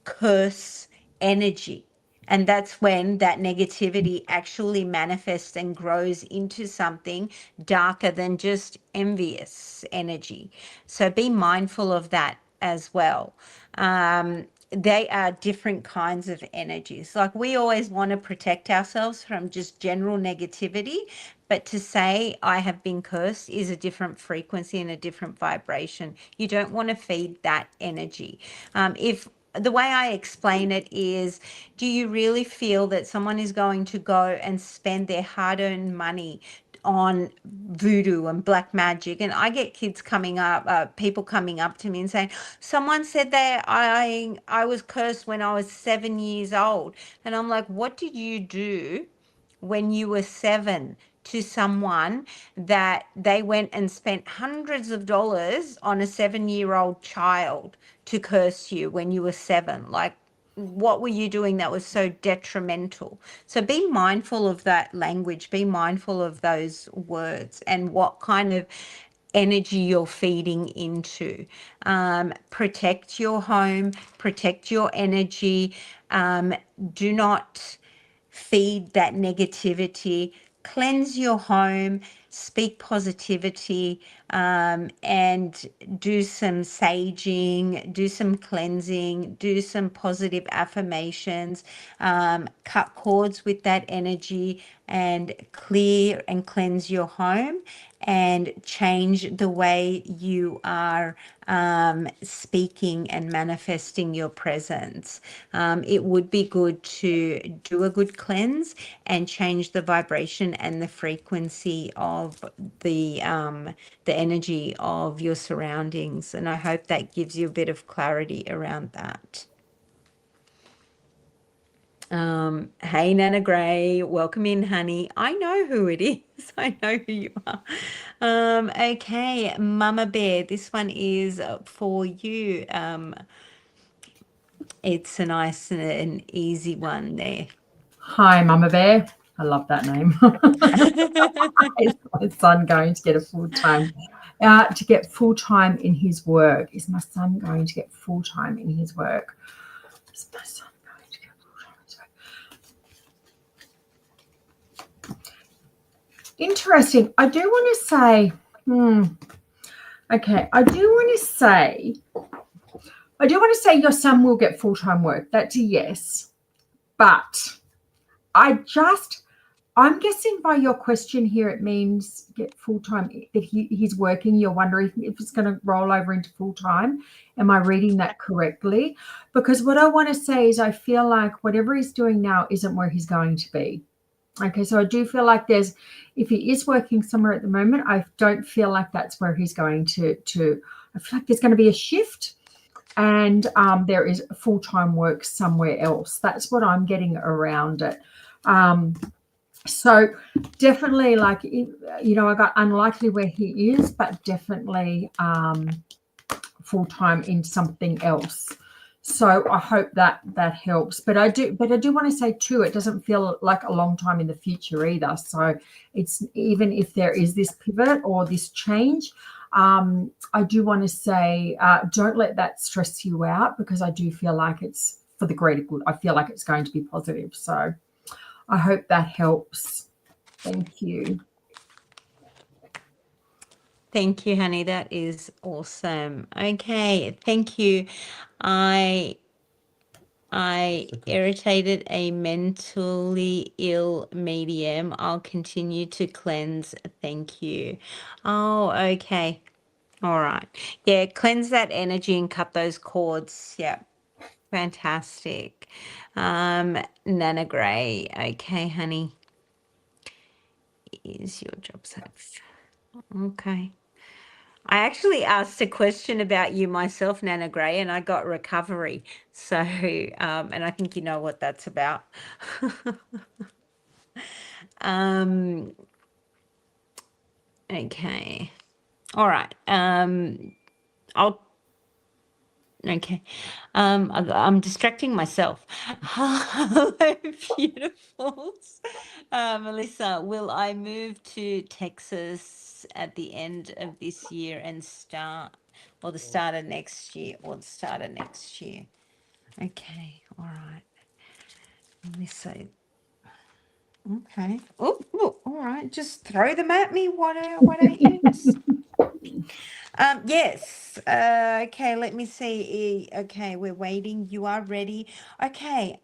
curse energy. And that's when that negativity actually manifests and grows into something darker than just envious energy. So be mindful of that as well. They are different kinds of energies. Like we always want to protect ourselves from just general negativity, but to say I have been cursed is a different frequency and a different vibration. You don't want to feed that energy. If the way I explain it is, do you really feel that someone is going to go and spend their hard-earned money on voodoo and black magic? And I get kids coming up, people coming up to me and saying, someone said that I was cursed when I was 7 years old. And I'm like, what did you do when you were 7 to someone that they went and spent hundreds of dollars on a 7-year-old child to curse you when you were 7? Like, what were you doing that was so detrimental? So be mindful of that language, be mindful of those words and what kind of energy you're feeding into. Protect your home, protect your energy. Do not feed that negativity. Cleanse your home, speak positivity, and do some saging, do some cleansing, do some positive affirmations, cut cords with that energy, and clear and cleanse your home and change the way you are speaking and manifesting your presence. It would be good to do a good cleanse and change the vibration and the frequency of the energy of your surroundings. And I hope that gives you a bit of clarity around that. Hey, Nana Gray, welcome in, honey. I know who it is. I know who you are. Okay, Mama Bear, this one is for you. It's a nice and easy one there. Hi, Mama Bear. I love that name. Is my son going to get a full-time in his work? Is my son going to get full-time in his work? Is my son going to get full-time in his work? Interesting. I do want to say, okay, I do want to say your son will get full-time work. That's a yes. But I'm guessing by your question here, it means get full-time, that he's working. You're wondering if it's going to roll over into full-time. Am I reading that correctly? Because what I want to say is I feel like whatever he's doing now isn't where he's going to be. Okay, so I do feel like if he is working somewhere at the moment, I don't feel like that's where he's going to I feel like there's going to be a shift and there is full-time work somewhere else. That's what I'm getting around it. So definitely, like, I got unlikely where he is, but definitely full-time in something else. So I hope that helps. But I do want to say too, it doesn't feel like a long time in the future either. So it's, even if there is this pivot or this change, I do want to say don't let that stress you out, because I do feel like it's for the greater good. I feel like it's going to be positive. So I hope that helps. Thank you. Thank you, honey. That is awesome. Okay, thank you. I irritated a mentally ill medium. I'll continue to cleanse. Thank you. Oh, okay. All right. Yeah, cleanse that energy and cut those cords. Yeah. Fantastic. Nana Gray. Okay, honey. Is your job safe? Okay. I actually asked a question about you myself, Nana Gray, and I got recovery. So, and I think you know what that's about. Okay. All right. Okay. I'm distracting myself. Hello, beautifuls. Melissa, will I move to Texas at the end of this year and the start of next year, Okay. All right. Melissa. Okay. Oh, all right. Just throw them at me. What are you? Yes. Okay, let me see. Okay, we're waiting. You are ready. Okay.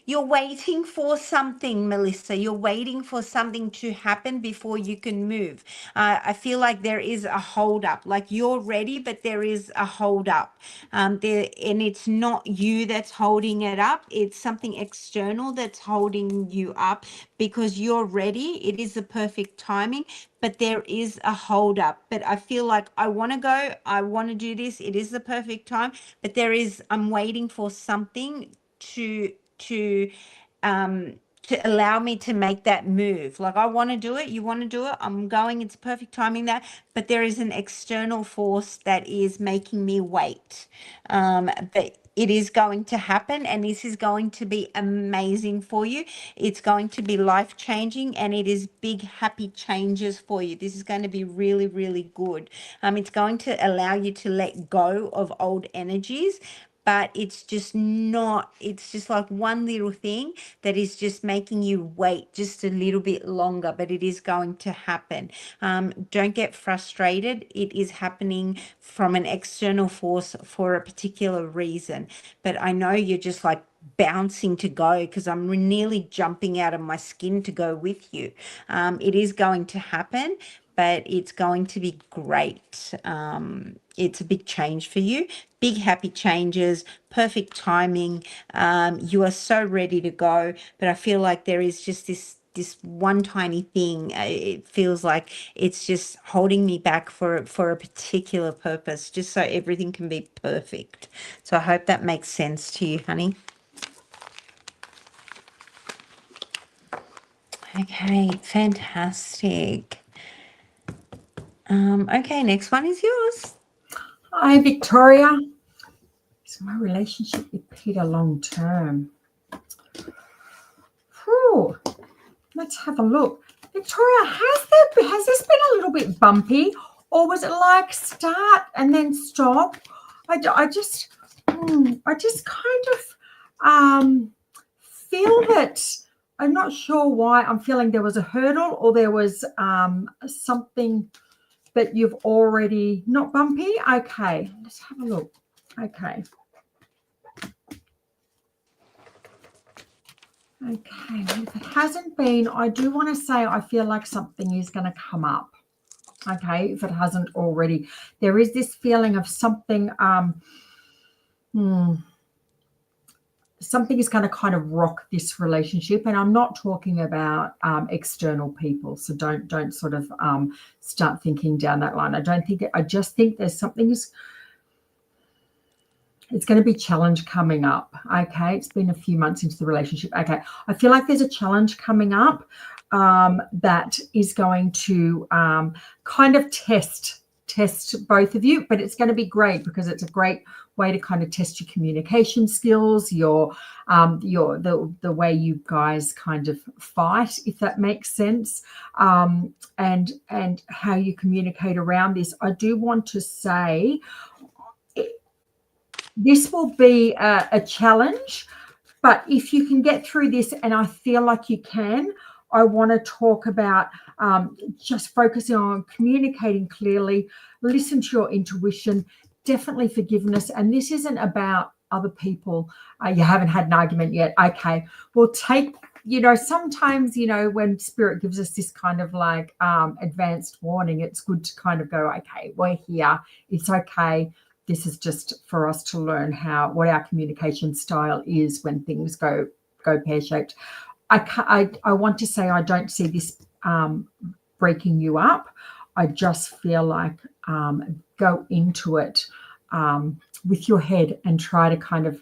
You're waiting for something, Melissa. You're waiting for something to happen before you can move. I feel like there is a hold up. Like you're ready, but there is a hold up. And it's not you that's holding it up. It's something external that's holding you up because you're ready. It is the perfect timing, but there is a hold up. But I feel like I want to go. I want to do this. It is the perfect time, but I'm waiting for something to allow me to make that move. Like I want to do it, you want to do it, I'm going, it's perfect timing that, but there is an external force that is making me wait. But it is going to happen, and this is going to be amazing for you. It's going to be life-changing, and it is big, happy changes for you. This is going to be really, really good. It's going to allow you to let go of old energies, but it's just like one little thing that is just making you wait just a little bit longer, but it is going to happen. Don't get frustrated. It is happening from an external force for a particular reason, but I know you're just like bouncing to go because I'm nearly jumping out of my skin to go with you. It is going to happen, but it's going to be great. It's a big change for you, big happy changes, perfect timing. You are so ready to go, but I feel like there is just this one tiny thing. It feels like it's just holding me back for a particular purpose, just so everything can be perfect. So I hope that makes sense to you, honey. Okay, fantastic. Okay, next one is yours. Hi, Victoria. Is my relationship with Peter long term? Whew. Let's have a look. Victoria, has this been a little bit bumpy, or was it like start and then stop? I just kind of feel that I'm not sure why I'm feeling there was a hurdle or there was something that you've already not bumpy. Okay, let's have a look. Okay. Okay, if it hasn't been, I do want to say I feel like something is going to come up. Okay, if it hasn't already. There is this feeling of something, something is going to kind of rock this relationship. And I'm not talking about external people. So don't sort of start thinking down that line. I just think there's something it's going to be challenge coming up. Okay, it's been a few months into the relationship. Okay, I feel like there's a challenge coming up that is going to kind of test both of you, but it's going to be great because it's a great way to kind of test your communication skills, the way you guys kind of fight, if that makes sense, and how you communicate around this. I do want to say this will be a challenge, but if you can get through this, and I feel like you can, I want to talk about just focusing on communicating clearly, listen to your intuition, definitely forgiveness. And this isn't about other people. You haven't had an argument yet. Okay, well, sometimes, when spirit gives us this kind of like advanced warning, it's good to kind of go, okay, we're here. It's okay. This is just for us to learn what our communication style is when things go pear-shaped. I want to say I don't see this breaking you up. I just feel like go into it with your head and try to kind of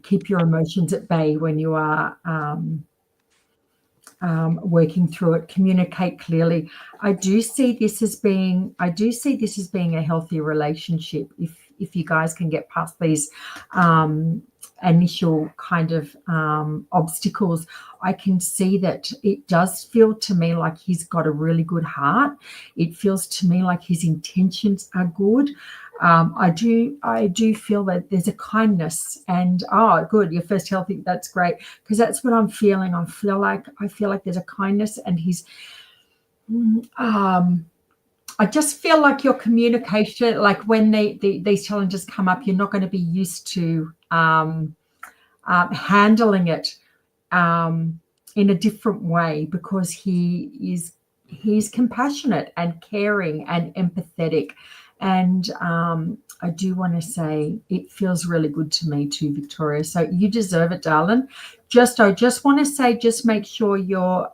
keep your emotions at bay when you are working through it. Communicate clearly. I do see this as being a healthy relationship if you guys can get past these initial kind of obstacles. I can see that it does feel to me like he's got a really good heart. It feels to me like his intentions are good. I do feel that there's a kindness, and good, your first healthy, that's great, because that's what I'm feeling. I feel like there's a kindness, and he's I just feel like your communication, like when these challenges come up, you're not going to be used to handling it in a different way, because he's compassionate and caring and empathetic. And I do want to say it feels really good to me too, Victoria. So you deserve it, darling. I just want to say, just make sure you're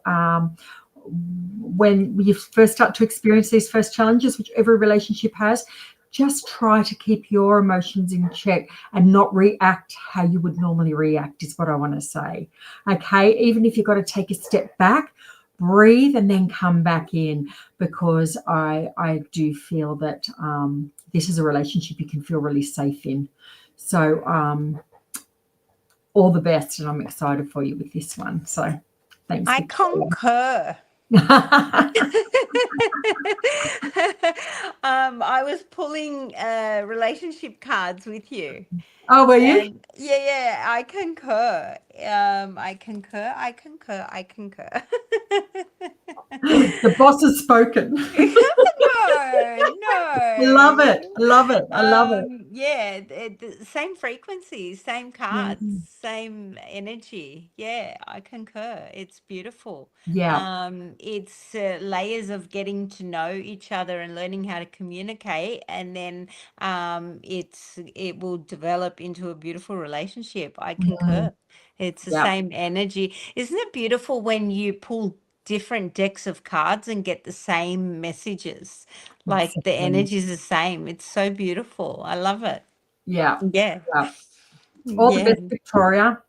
when you first start to experience these first challenges, which every relationship has, just try to keep your emotions in check and not react how you would normally react, is what I want to say. Okay, even if you've got to take a step back, breathe and then come back in, because I do feel that this is a relationship you can feel really safe in. So all the best, and I'm excited for you with this one. So thanks. I concur. I was pulling relationship cards with you. Oh, were you? Yeah, I concur. I concur. The boss has spoken. No. I love it. yeah, the same frequencies, same cards, Yeah. same energy. Yeah, I concur. It's beautiful. Yeah. It's layers of getting to know each other and learning how to communicate, and then it will develop into a beautiful relationship. I concur. It's the Yeah. same energy. Isn't it beautiful when you pull different decks of cards and get the same messages? Like the Exactly. energy is the same. It's so beautiful. I love it. Yeah. Yeah. Yeah. All the Yeah. best, Victoria.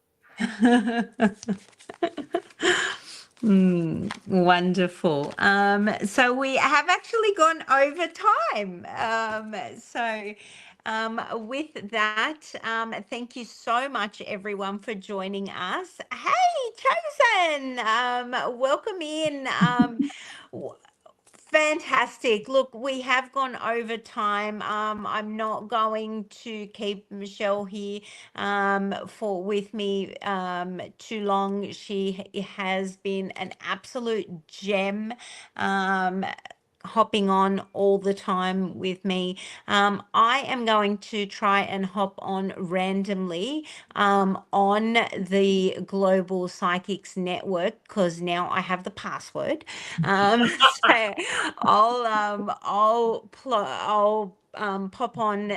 Wonderful. So we have actually gone over time. With that, thank you so much, everyone, for joining us. Hey, Chosen, welcome in. W- Fantastic. Look, we have gone over time. I'm not going to keep Michelle here for with me too long. She has been an absolute gem. Hopping on all the time with me. I am going to try and hop on randomly on the Global Psychics Network because now I have the password. So I'll pop on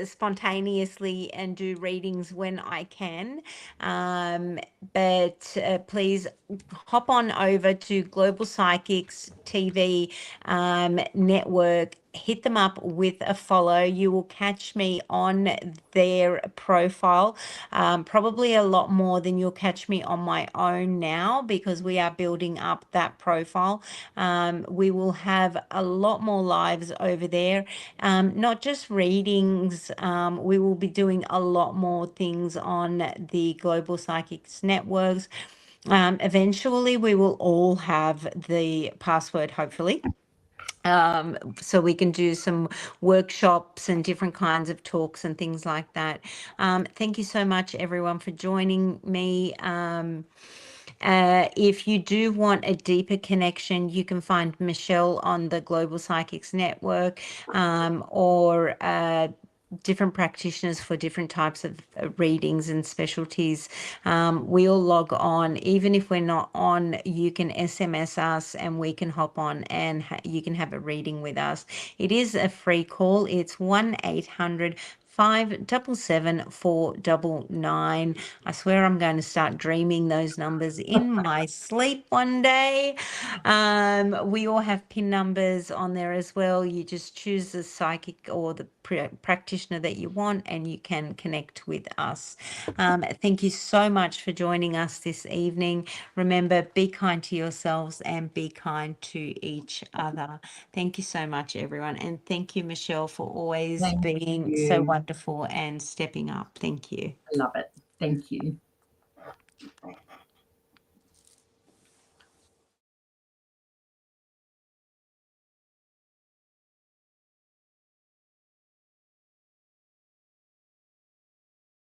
spontaneously and do readings when I can. But please hop on over to Global Psychics TV network. Hit them up with a follow. You will catch me on their profile, probably a lot more than you'll catch me on my own now because we are building up that profile. We will have a lot more lives over there, not just readings. We will be doing a lot more things on the Global Psychics networks. Eventually, we will all have the password, hopefully. So we can do some workshops and different kinds of talks and things like that. Thank you so much, everyone, for joining me. If you do want a deeper connection, you can find Michelle on the Global Psychics Network or different practitioners for different types of readings and specialties. We all log on. Even if we're not on, you can SMS us and we can hop on and you can have a reading with us. It is a free call. It's 1-800 577 499. I swear I'm going to start dreaming those numbers in my sleep one day. We all have PIN numbers on there as well. You just choose the psychic or the practitioner that you want and you can connect with us. Thank you so much for joining us this evening. Remember, be kind to yourselves and be kind to each other. Thank you so much, everyone. And thank you, Michelle, for always Thank being so you. wonderful and stepping up. Thank you. I love it. Thank you.